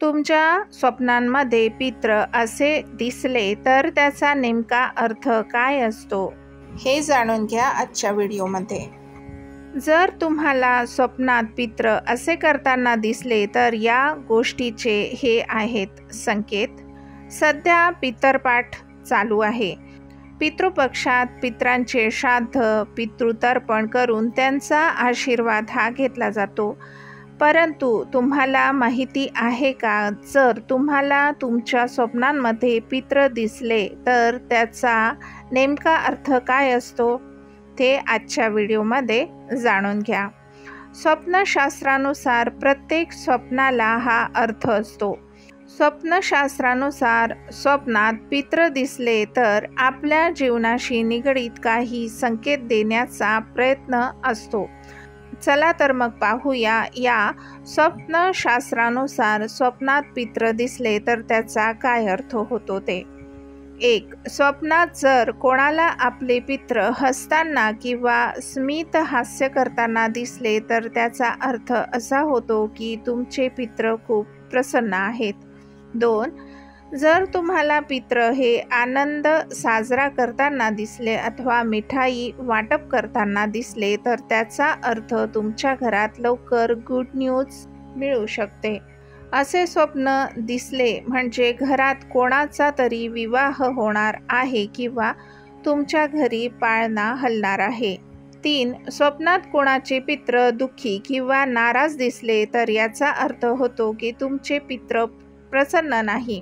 तुमच्या स्वप्नांमध्ये पितृ असे दिसले तर त्याचा नेमका अर्थ काय असतो हे जाणून घ्या आजच्या व्हिडिओमध्ये। जर तुम्हाला स्वप्नात पितृ असे करताना दिसले तर या गोष्टीचे हे आहेत संकेत। सध्या पितरपाठ चालू आहे। पितृपक्षात पितरांचे श्राद्ध पितृतर्पण करून त्यांचा आशीर्वाद हा घेतला जातो। परंतु तुम्हाला माहिती आहे का, जर तुम्हाला तुमच्या स्वप्नांमध्ये पितृ दिसले तर त्याचा नेमका अर्थ काय असतो ते आजच्या व्हिडिओमध्ये जाणून घ्या। स्वप्नशास्त्रानुसार प्रत्येक स्वप्नाला हा अर्थ असतो। स्वप्नशास्त्रानुसार स्वप्नात पितृ दिसले तर आपल्या जीवनाशी निगडीत काही संकेत देण्याचा प्रयत्न असतो। चला तर मग पाहूया या स्वप्नशास्त्रानुसार स्वप्नात पितृ दिसले तर त्याचा काय अर्थ होतो ते। 1. स्वप्नात जर कोणाला आपले पितृ हसताना किंवा स्मित हास्य करताना दिसले तर त्याचा अर्थ असा होतो की तुमचे पितृ खूप प्रसन्न आहेत। 2. जर तुम्हाला पितृ हे आनंद साजरा करताना दिसले अथवा मिठाई वाटप करताना दिसले तर त्याचा अर्थ तुमच्या घरात लवकर गुड न्यूज मिळू शकते। असे स्वप्न दिसले म्हणजे घरात कोणाचा तरी विवाह होणार आहे किंवा तुमच्या घरी पाळणा हलणार आहे। 3. स्वप्नात कोणाचे पितृ दुःखी किंवा नाराज दिसले तर याचा अर्थ होतो की तुमचे पितृ प्रसन्न नाही।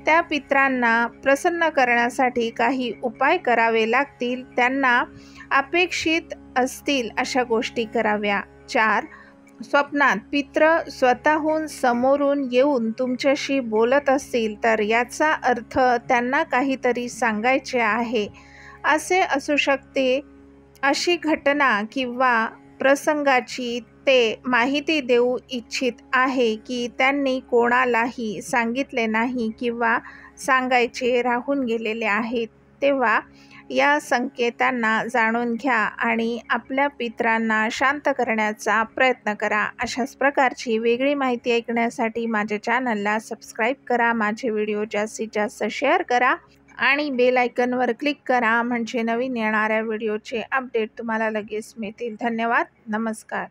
त्या पितरांना प्रसन्न करण्यासाठी काही उपाय करावे लागतील, त्यांना अपेक्षित असतील अशा गोष्टी कराव्या। 4. स्वप्नात पितृ स्वतःहून समोरून येऊन तुमच्याशी बोलत असतील तर याचा अर्थ त्यांना काहीतरी सांगायचे आहे असे असू शकते। अशी घटना किंवा प्रसंगाची ते माहिती देऊ इच्छित आहे की त्यांनी कोणालाही सांगितले नाही किंवा सांगायचे राहून गेलेले आहेत। तेव्हा या संकेतांना जाणून घ्या आणि आपल्या पितरांना शांत करण्याचा प्रयत्न करा। अशाच प्रकारची वेगळी माहिती ऐकण्यासाठी माझ्या चॅनलला सबस्क्राईब करा, माझे व्हिडिओ जास्तीत जास्त शेअर करा आणि बेल आयकॉनवर क्लिक करा म्हणजे नवीन येणाऱ्या व्हिडिओचे अपडेट तुम्हाला लगेच मिळतील। धन्यवाद, नमस्कार।